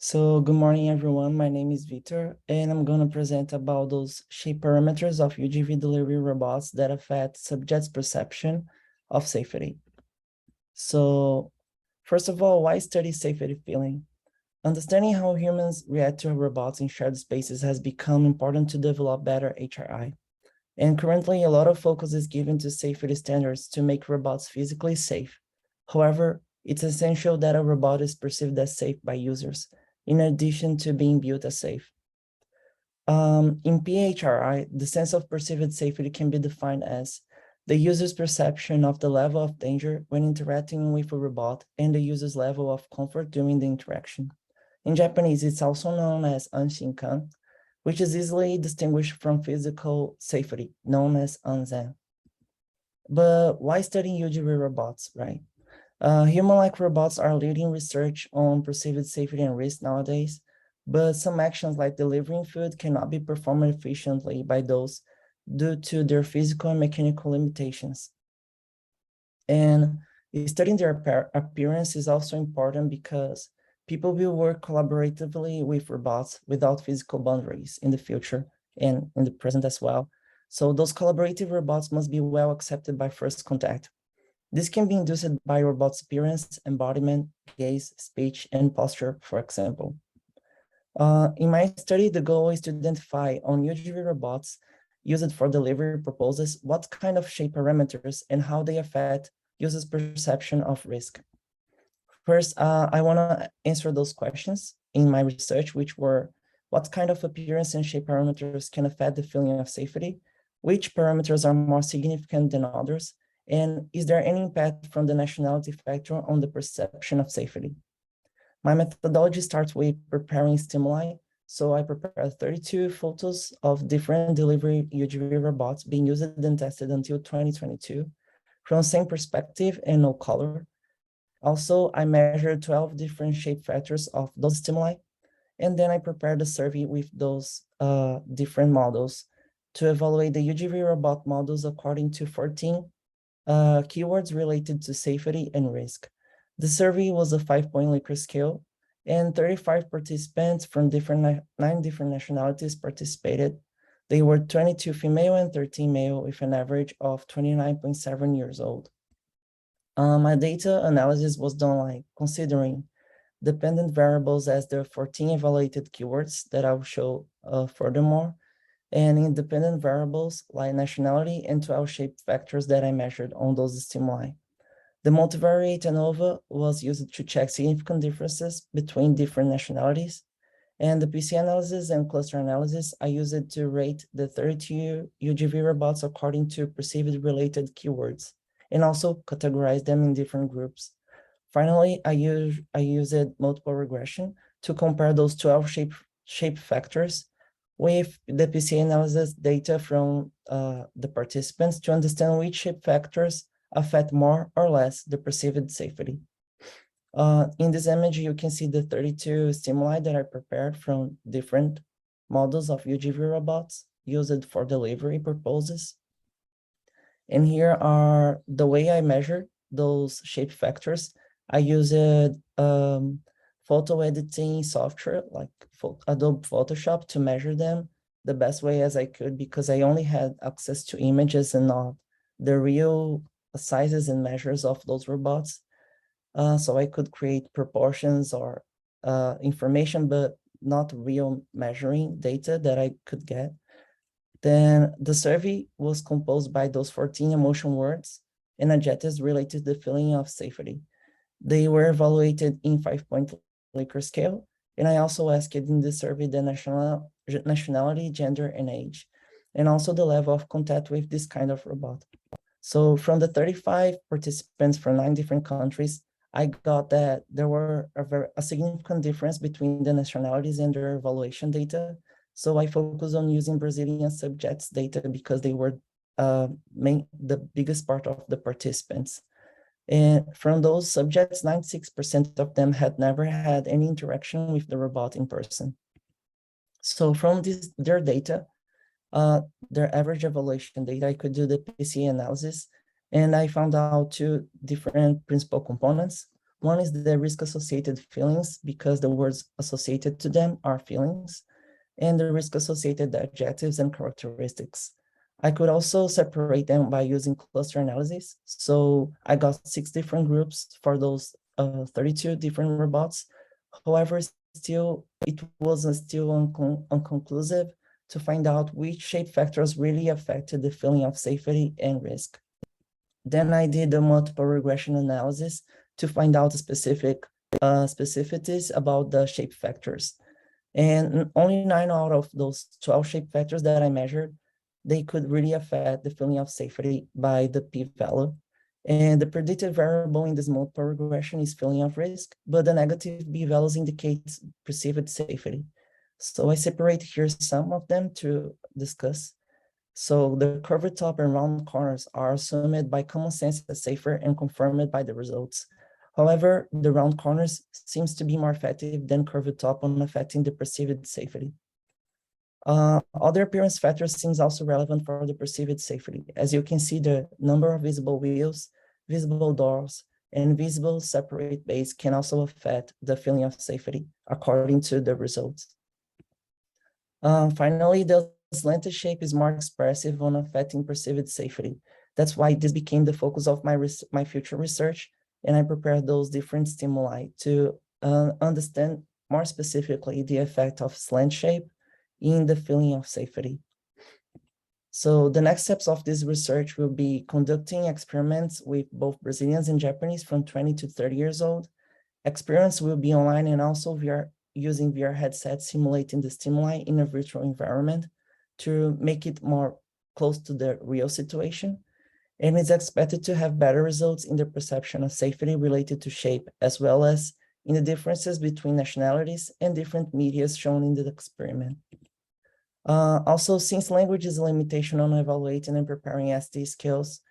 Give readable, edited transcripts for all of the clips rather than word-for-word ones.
So good morning, everyone. My name is Vithor, and I'm going to present about those shape parameters of UGV delivery robots that affect subjects' perception of safety. So first of all, why study safety feeling? Understanding how humans react to robots in shared spaces has become important to develop better HRI. And currently, a lot of focus is given to safety standards to make robots physically safe. However, it's essential that a robot is perceived as safe by users, in addition to being built as safe. In PHRI, the sense of perceived safety can be defined as the user's perception of the level of danger when interacting with a robot and the user's level of comfort during the interaction. In Japanese, it's also known as anshinkan, which is easily distinguished from physical safety, known as anzen. But why studying UGV robots, right? Human-like robots are leading research on perceived safety and risk nowadays, but some actions like delivering food cannot be performed efficiently by those due to their physical and mechanical limitations. And studying their appearance is also important because people will work collaboratively with robots without physical boundaries in the future and in the present as well. So those collaborative robots must be well accepted by first contact. This can be induced by robot's appearance, embodiment, gaze, speech, and posture, for example. In my study, the goal is to identify on UGV robots used for delivery purposes what kind of shape parameters and how they affect users' perception of risk. First, I want to answer those questions in my research, which were what kind of appearance and shape parameters can affect the feeling of safety, which parameters are more significant than others, and is there any impact from the nationality factor on the perception of safety? My methodology starts with preparing stimuli. So I prepared 32 photos of different delivery UGV robots being used and tested until 2022 from the same perspective and no color. Also, I measured 12 different shape factors of those stimuli. And then I prepared a survey with those different models to evaluate the UGV robot models according to 14 keywords related to safety and risk. The survey was a 5-point Likert scale, and 35 participants from 9 different nationalities participated. They were 22 female and 13 male with an average of 29.7 years old. My data analysis was done like considering dependent variables as the 14 evaluated keywords that I'll show furthermore, and independent variables like nationality and 12 shape factors that I measured on those stimuli. The multivariate ANOVA was used to check significant differences between different nationalities, and the PC analysis and cluster analysis I used it to rate the 32 UGV robots according to perceived related keywords, and also categorize them in different groups. Finally, I used multiple regression to compare those 12 shape factors with the PC analysis data from the participants to understand which shape factors affect more or less the perceived safety. In this image, you can see the 32 stimuli that I prepared from different models of UGV robots used for delivery purposes. And here are the way I measure those shape factors. I used photo editing software like Adobe Photoshop to measure them the best way as I could because I only had access to images and not the real sizes and measures of those robots. So I could create proportions or information, but not real measuring data that I could get. Then the survey was composed by those 14 emotion words and adjectives related to the feeling of safety. They were evaluated in 5-point Likert scale, and I also asked in the survey the nationality, gender, and age, and also the level of contact with this kind of robot. So from the 35 participants from 9 different countries, I got that there were a significant difference between the nationalities and their evaluation data. So I focused on using Brazilian subjects data because they were the biggest part of the participants. And from those subjects, 96% of them had never had any interaction with the robot in person. So from their data, their average evaluation data, I could do the PC analysis, and I found out 2 different principal components. One is the risk-associated feelings, because the words associated to them are feelings, and the risk-associated adjectives and characteristics. I could also separate them by using cluster analysis. So I got 6 different groups for those 32 different robots. However, it wasn't still unconclusive to find out which shape factors really affected the feeling of safety and risk. Then I did a multiple regression analysis to find out specific specificities about the shape factors. And only 9 out of those 12 shape factors that I measured, they could really affect the feeling of safety by the p-value. And the predicted variable in this multiple regression is feeling of risk, but the negative p-values indicate perceived safety. So I separate here some of them to discuss. So the curved top and round corners are assumed by common sense as safer and confirmed by the results. However, the round corners seems to be more effective than curved top on affecting the perceived safety. Other appearance factors seems also relevant for the perceived safety. As you can see, the number of visible wheels, visible doors, and visible separate bays can also affect the feeling of safety according to the results. Finally, the slanted shape is more expressive on affecting perceived safety. That's why this became the focus of my future research, and I prepared those different stimuli to understand more specifically the effect of slant shape in the feeling of safety. So the next steps of this research will be conducting experiments with both Brazilians and Japanese from 20 to 30 years old. Experiments will be online and also using VR headsets simulating the stimuli in a virtual environment to make it more close to the real situation. And it's expected to have better results in the perception of safety related to shape, as well as in the differences between nationalities and different medias shown in the experiment. Also, since language is a limitation on evaluating and preparing ST skills,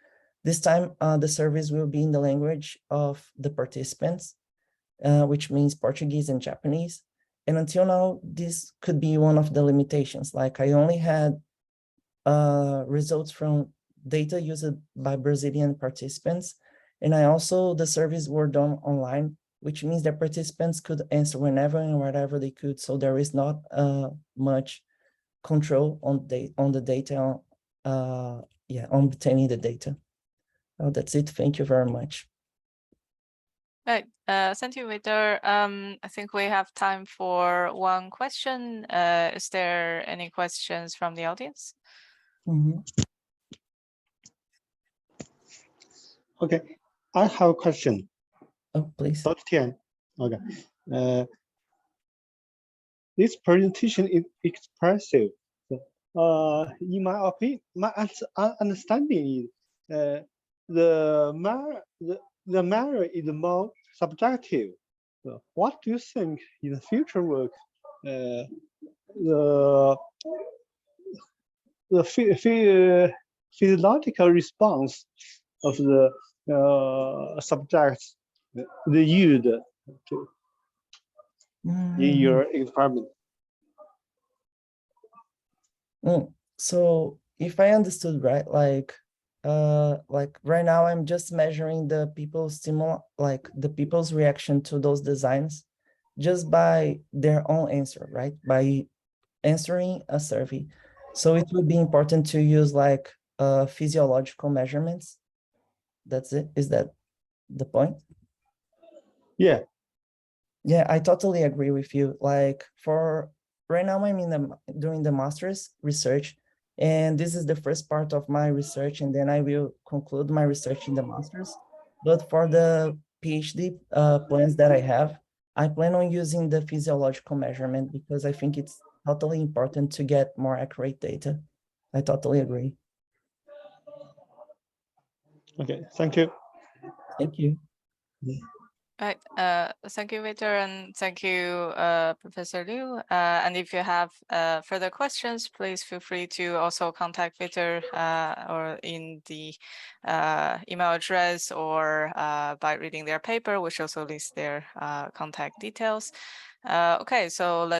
this time the surveys will be in the language of the participants, which means Portuguese and Japanese. And until now, this could be one of the limitations. Like I only had results from data used by Brazilian participants. And the surveys were done online, which means that participants could answer whenever and wherever they could. So there is not much control on the data, on obtaining the data. That's it. Thank you very much. Right. Thank you, Vithor. I think we have time for one question. Is there any questions from the audience? Mm-hmm. Okay, I have a question. Oh, please. Dr. Tian. Okay. This presentation is expressive. In my opinion, my understanding is the matter is more subjective. What do you think in the future work the physiological response of the subjects they used in your experiment? So if I understood right, like right now I'm just measuring the people's the people's reaction to those designs just by their own answer, right? By answering a survey. So it would be important to use like physiological measurements. That's it. Is that the point? Yeah. Yeah, I totally agree with you. Like for right now, I'm doing the master's research, and this is the first part of my research, and then I will conclude my research in the master's. But for the PhD plans that I have, I plan on using the physiological measurement because I think it's totally important to get more accurate data. I totally agree. Okay, thank you. Thank you. Right. Thank you, Vithor, and thank you, Professor Liu. And if you have further questions, please feel free to also contact Vithor or in the email address or by reading their paper, which also lists their contact details. Okay, so let's